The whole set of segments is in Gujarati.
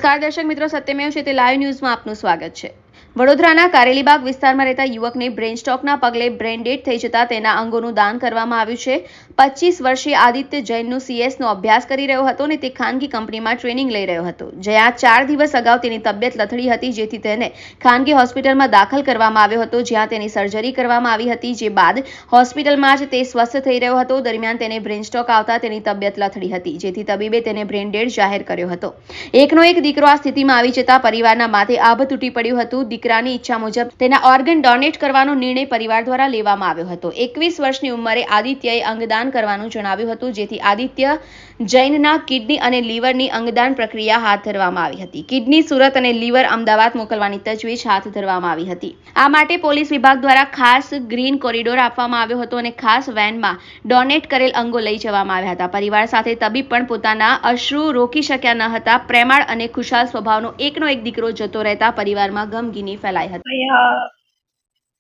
નમસ્કાર દર્શક મિત્રો, સત્યમેવ જયતે લાઈવ ન્યૂઝમાં આપનું સ્વાગત છે। વડોદરાના કારેલીબાગ વિસ્તારમાં રહેતા યુવકને બ્રેન સ્ટ્રોકના પગલે બ્રેન ડેડ થઈ જતા તેના અંગોનું દાન કરવામાં આવ્યું છે। 25 વર્ષીય આદિત્ય જૈનનો CS નો અભ્યાસ કરી રહ્યો હતો અને તે ખાનગી કંપનીમાં ટ્રેનિંગ લઈ રહ્યો હતો, જ્યાં 4 દિવસ અગાઉ તેની તબિયત લથડી હતી, જેથી તેને ખાનગી હોસ્પિટલમાં દાખલ કરવામાં આવ્યો હતો, જ્યાં તેની સર્જરી કરવામાં આવી હતી, જે બાદ હોસ્પિટલમાં જ તે સ્વસ્થ થઈ રહ્યો હતો। દરમિયાન તેને બ્રેન સ્ટ્રોક આવતા તેની તબિયત લથડી હતી, જેથી તબીબે તેને બ્રેન ડેડ જાહેર કર્યો હતો। એકનો એક દીકરો આ સ્થિતિમાં આવી જતા પરિવારના માથે આભ તૂટી પડ્યું હતું। દીકરાની ઈચ્છા મુજબ તેના ઓર્ગન ડોનેટ કરવાનો નિર્ણય પરિવાર દ્વારા લેવામાં આવ્યો હતો। 21 વર્ષની ઉંમરે આદિત્યએ અંગદાન કરવાનું જણાવ્યું હતું, જેથી આદિત્ય જૈનના કિડની અને લીવરની અંગદાન પ્રક્રિયા હાથ ધરવામાં આવી હતી। કિડની સુરત અને લીવર અમદાવાદ મોકલવાની તજવીજ હાથ ધરવામાં આવી હતી। આ માટે પોલીસ વિભાગ દ્વારા ખાસ ગ્રીન કોરિડોર આપવામાં આવ્યો હતો અને ખાસ વેનમાં ડોનેટ કરેલ અંગો લઈ જવામાં આવ્યા હતા। પરિવાર સાથે તબીબ પણ પોતાના અશ્રુ રોકી શક્યા ન હતા। प्रेमाळ અને खुशाल स्वभावનો એકનો એક દીકરો જતો રહેતા પરિવારમાં गमगीनी फैलाई है। भैया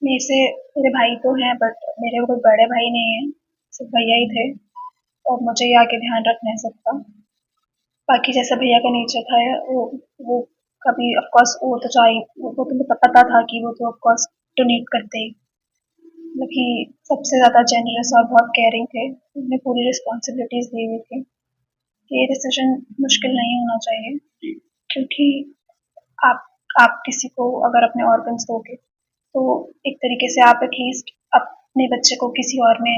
मेरे से मेरे भाई तो हैं, बट मेरे कोई बड़े भाई नहीं है, सिर्फ भैया ही थे और मुझे ये आके ध्यान रख नहीं सकता। बाकी जैसा भैया का नेचर था वो कभी ऑफ कोर्स वो तो चाहिए, वो तो पता था कि वो तो ऑफ कोर्स डोनेट करते ही, लेकिन सबसे ज़्यादा जेनरस और बहुत केयरिंग थे। उन्हें पूरी रिस्पॉन्सिबिलिटीज दी हुई थी कि ये डिसीजन मुश्किल नहीं होना चाहिए, क्योंकि आप किसी को अगर अपने ऑर्गन्स दोगे तो एक तरीके से आप एटलीस्ट अपने बच्चे को किसी और में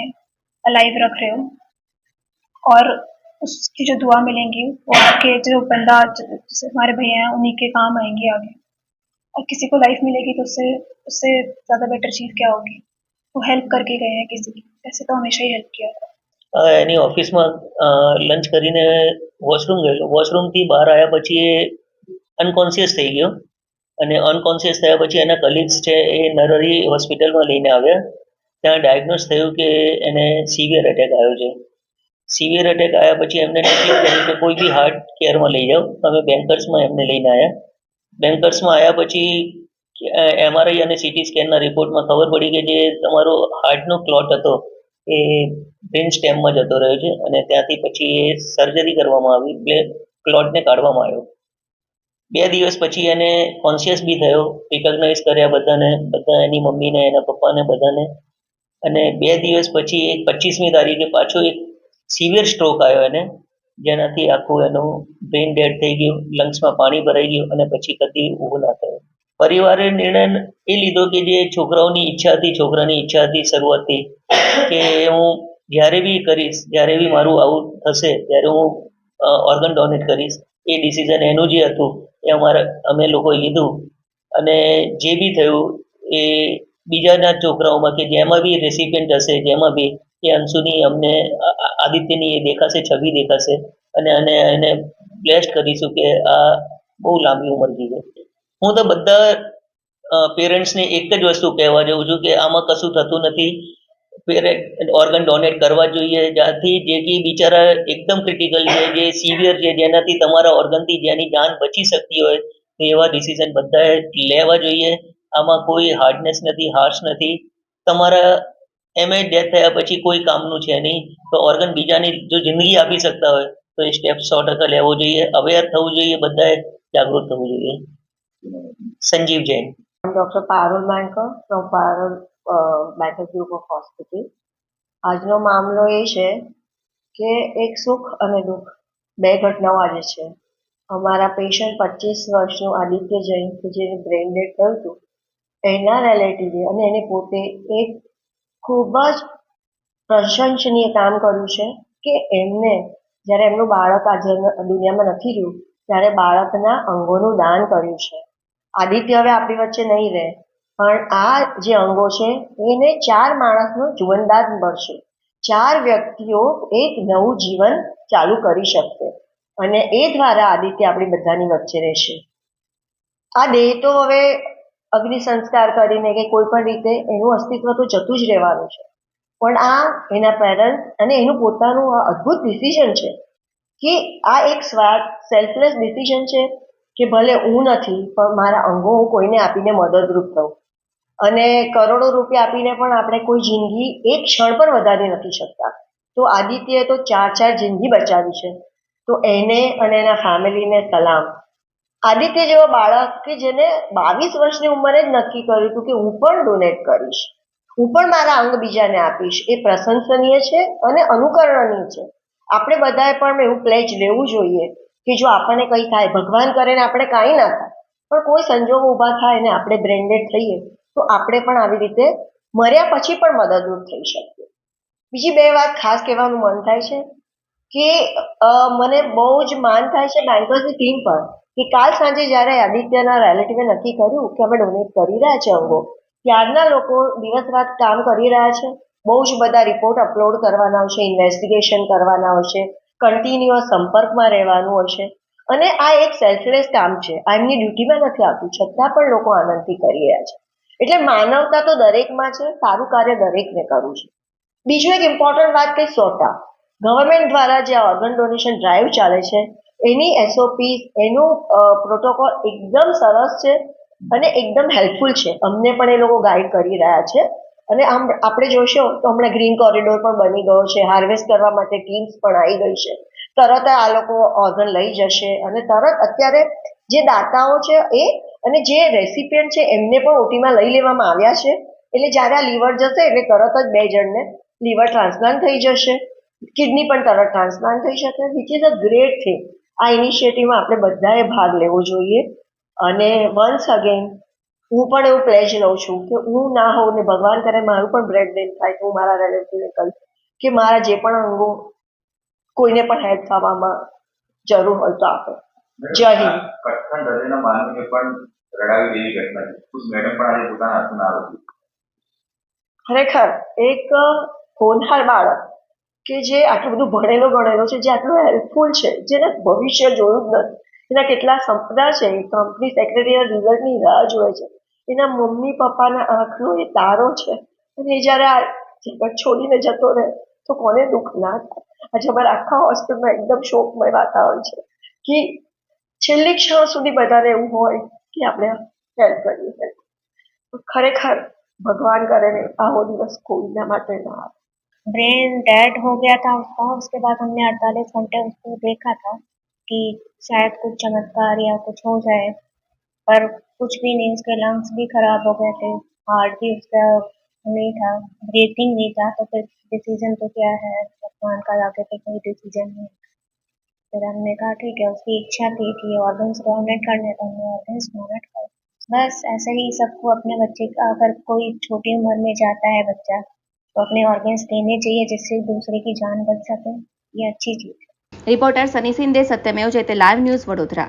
अलाइव रख रहे हो, और उसकी जो दुआ मिलेंगी वो आपके जो बंदा जैसे हमारे भैया हैं उन्हीं के काम आएंगी आगे, और किसी को लाइफ मिलेगी तो उससे ज़्यादा बेटर चीज़ क्या होगी। वो हेल्प करके गए हैं किसी की, ऐसे तो हमेशा ही हेल्प किया था। એની ઓફિસમાં લંચ કરીને વોશરૂમ ગયેલો, વોશરૂમથી બહાર આવ્યા પછી એ અનકોન્શિયસ થઈ ગયો અને અનકોન્શિયસ થયા પછી એના કલીગ્સ છે એ નરહરી હોસ્પિટલમાં લઈને આવ્યા। ત્યાં ડાયગ્નોઝ થયું કે એને સિવિયર એટેક આવ્યો છે। સિવિયર એટેક આવ્યા પછી એમને નક્કી કર્યું કે કોઈ બી હાર્ટ કેરમાં લઈ જાઓ। અમે બેન્કર્સમાં એમને લઈને આવ્યા। બેન્કર્સમાં આવ્યા પછી MRI અને CT સ્કેનના રિપોર્ટમાં ખબર પડી કે જે તમારો હાર્ટનો ક્લોટ હતો એ બ્રેન સ્ટેમમાં જતો રહ્યો છે અને ત્યાંથી પછી એ સર્જરી કરવામાં આવી, એટલે ક્લોટને કાઢવામાં આવ્યો। 2 દિવસ પછી એને કોન્શિયસ બી થયો, રિકોગ્નાઇઝ કર્યા બધાને, બધા એની મમ્મીને એના પપ્પાને બધાને, અને 2 દિવસ પછી 25મી તારીખે પાછો એક સિવિયર સ્ટ્રોક આવ્યો એને, જેનાથી આખું એનું બ્રેન ડેડ થઈ ગયું, લંગ્સમાં પાણી ભરાઈ ગયું અને પછી કદી ઊભો ના થયો। પરિવારે નિર્ણય એ લીધો કે જે છોકરાની ઈચ્છા હતી શરૂઆતથી કે હું જ્યારે બી કરીશ, જ્યારે બી મારું આવું થશે ત્યારે હું ઓર્ગન ડોનેટ કરીશ। એ ડિસિઝન એનું જે હતું એ અમે લોકોએ લીધું, અને જે બી થયું એ બીજાના છોકરાઓમાં કે જેમાં બી રેસિપિયન્ટ હશે, જેમાં બી એ અંશુની અમને આદિત્યની એ દેખાશે, છબી દેખાશે, અને એને બ્લેસ્ડ કરીશું કે આ બહુ લાંબી ઉંમર જીવે। હું તો બધા પેરેન્ટ્સને એક જ વસ્તુ કહેવા જાઉં છું કે આમાં કશું થતું નથી, ઓર્ગન ડોનેટ કરવા જોઈએ। જ્યાંથી જે બિચારા એકદમ ક્રિટિકલ છે, જે સિવિયર છે, જેનાથી તમારા ઓર્ગનથી જેની જાન બચી શકતી હોય, તો એવા ડિસિઝન બધાએ લેવા જોઈએ। આમાં કોઈ હાર્ડનેસ નથી, હાર્શ નથી। તમારા એમએ ડેથ થયા પછી કોઈ કામનું છે નહીં, તો ઓર્ગન બીજાની જો જિંદગી આપી શકતા હોય તો એ સ્ટેપ 100% લેવો જોઈએ, અવેર થવું જોઈએ, બધાએ જાગૃત થવું જોઈએ। સંજીવ જૈન। ડૉક્ટર પારુલ માનકર ફ્રોમ પારુલ મેટલ ગ્રુપ ઓફ હોસ્પિટલ। આજનો મામલો એ છે કે એક સુખ અને દુઃખ બે ઘટનાઓ આજે છે। અમારા પેશન્ટ 25 વર્ષનું આદિત્ય જૈન કે જેને બ્રેન ડેડ થયું હતું, એના રિલેટિવે અને એને પોતે એક ખૂબ જ પ્રશંસનીય કામ કર્યું છે કે એમને જ્યારે એમનું બાળક આજે દુનિયામાં નથી રહ્યું ત્યારે બાળકના અંગોનું દાન કર્યું છે। આદિત્ય હવે આપણી વચ્ચે નહીં રહે, પણ આ જે અંગો છે એને 4 માણસનું જીવનદાન મળશે, 4 વ્યક્તિઓ એક નવું જીવન ચાલુ કરી શકશે, અને એ દ્વારા આદિત્ય આપણી બધાની વચ્ચે રહેશે। આ દેહ તો હવે અગ્નિ સંસ્કાર કરીને કે કોઈ પણ રીતે એનું અસ્તિત્વ તો જતું જ રહેવાનું છે, પણ આ એના પેરેન્ટ્સ અને એનું પોતાનું આ અદ્ભુત ડિસિઝન છે કે આ એક સેલ્ફલેસ ડિસિઝન છે કે ભલે હું નથી પણ મારા અંગો હું કોઈને આપીને મદદરૂપ થઉં, અને કરોડો રૂપિયા આપીને પણ આપણે કોઈ જિંદગી એક ક્ષણ પણ વધારી નથી શકતા। તો આદિત્યએ તો 4 જિંદગી બચાવી છે, તો એને અને એના ફેમિલીને સલામ। આદિત્ય જેવો બાળક કે જેને 22 વર્ષની ઉંમરે જ નક્કી કર્યું હતું કે હું પણ ડોનેટ કરીશ, હું પણ મારા અંગ બીજાને આપીશ, એ પ્રશંસનીય છે અને અનુકરણનીય છે. આપણે બધાએ પણ એવું પ્લેજ લેવું જોઈએ કે જો આપણને કંઈ થાય, ભગવાન કરે ને આપણે કાંઈ ના થાય, પણ કોઈ સંજોગો ઊભા થાય ને આપણે બ્રેન્ડેડ થઈએ તો આપણે પણ આવી રીતે મર્યા પછી પણ મદદરૂપ થઈ શકીએ. બીજી બે વાત ખાસ કહેવાનું મન થાય છે કે મને બહુ જ માન થાય છે બેન્કર્સની ટીમ પર કે કાલ સાંજે જ્યારે આદિત્યના રિલેટિવે નક્કી કર્યું કે અમે ડોનેટ કરી રહ્યા છે અંગો, ત્યારના લોકો દિવસ રાત કામ કરી રહ્યા છે. બહુ જ બધા રિપોર્ટ અપલોડ કરવાના હશે, ઇન્વેસ્ટિગેશન કરવાના હશે, કન્ટિન્યુઅસ સંપર્કમાં રહેવાનું હશે અને આ એક સેલ્ફલેસ કામ છે. આ એમની ડ્યુટીમાં નથી આવતું, છતાં પણ લોકો આનંદથી કરી રહ્યા છે. એટલે માનવતા તો દરેકમાં છે, સારું કાર્ય દરેકને કરવું છે. બીજું એક ઇમ્પોર્ટન્ટ વાત કે સોટા ગવર્મેન્ટ દ્વારા જે ઓર્ગન ડોનેશન ડ્રાઈવ ચાલે છે એની એસઓપી, એનું પ્રોટોકોલ એકદમ સરસ છે અને એકદમ હેલ્પફુલ છે. અમને પણ એ લોકો ગાઈડ કરી રહ્યા છે અને આમ આપણે જોશો તો હમણાં ગ્રીન કોરિડોર પણ બની ગયો છે, હાર્વેસ્ટ કરવા માટે ટીમ્સ પણ આવી ગઈ છે. તરત આ લોકો ઓર્ગન લઈ જશે અને તરત અત્યારે જે દાતાઓ છે એ અને જે રેસિપિયન્ટ છે એમને પણ ઓટીમાં લઈ લેવામાં આવ્યા છે. એટલે જ્યારે આ લીવર જશે એટલે તરત જ 2 જણને લીવર ટ્રાન્સપ્લાન્ટ થઈ જશે, કિડની પણ તરત ટ્રાન્સપ્લાન્ટ થઈ શકે, which is a great thing. આ ઇનિશિયેટિવમાં આપણે બધાએ ભાગ લેવો જોઈએ અને વન્સ અગેન હું પણ એવું પ્લેજ લઉં છું કે હું ના હોઉં ને ભગવાન કરે મારું પણ બ્રેડ ડેડ થાય તો હું મારા રિલેટિવને કહીશ કે મારા જે પણ અંગો કોઈને પણ હેલ્પ થવામાં જરૂર હોય તો આપે. જય હિન્દ. કઠણ હૃદયના માનવીને પણ રડાવી દેવી ઘટના છે. ખુદ મેડમ પણ આજે પોતાના હાથમાં આરોપી. ખરેખર એક હોનહાર બાળક કે જે આટલું બધું ભણેલો ગણેલો છે, જે આટલું હેલ્પફુલ છે, જેને ભવિષ્ય જોયું જ નથી, એના કેટલા સપના છે, કંપની સેક્રેટરીના રિઝલ્ટની રાહ જોવે છે, એના મમ્મી પપ્પાના આંખનો એ તારો છે અને એ જ્યારે આ જગત છોડીને જતો રહે તો કોને દુઃખ ના થાય. આજે અમારા આખા હોસ્પિટલમાં એકદમ શોકમય વાતાવરણ છે કે છેલ્લી ક્ષણ સુધી બધાને એવું હોય કે આપણે હેલ્પ કરીએ. ખરેખર भगवान करे आहो दिवस कोई माटे ना आवे. ब्रेन डेड हो गया था उसका, उसके बाद हमने 48 घंटे उसको देखा था कि शायद कुछ चमत्कार या कुछ हो जाए, पर कुछ भी नहीं. उसके लंग्स भी खराब हो गए थे, हार्ट भी उसका नहीं था, ब्रीथिंग नहीं था. तो फिर डिसीजन तो क्या है, भगवान का आगे पे कोई डिसीजन नहीं. फिर हमने कहा ठीक है, उसकी इच्छा थी कि ऑर्गन्स डोनेट करने, तो हमने ऑर्गन्स डोनेट कर. बस ऐसे ही सबको अपने बच्चे का, अगर कोई छोटी उम्र में जाता है बच्चा, तो अपने ऑर्गन्स देने चाहिए जिससे दूसरे की जान बच सके. ये अच्छी चीज़ है. રિપોર્ટર સની સિંધે, સત્યમેવ જયતે, લાઈવ ન્યૂઝ, વડોદરા.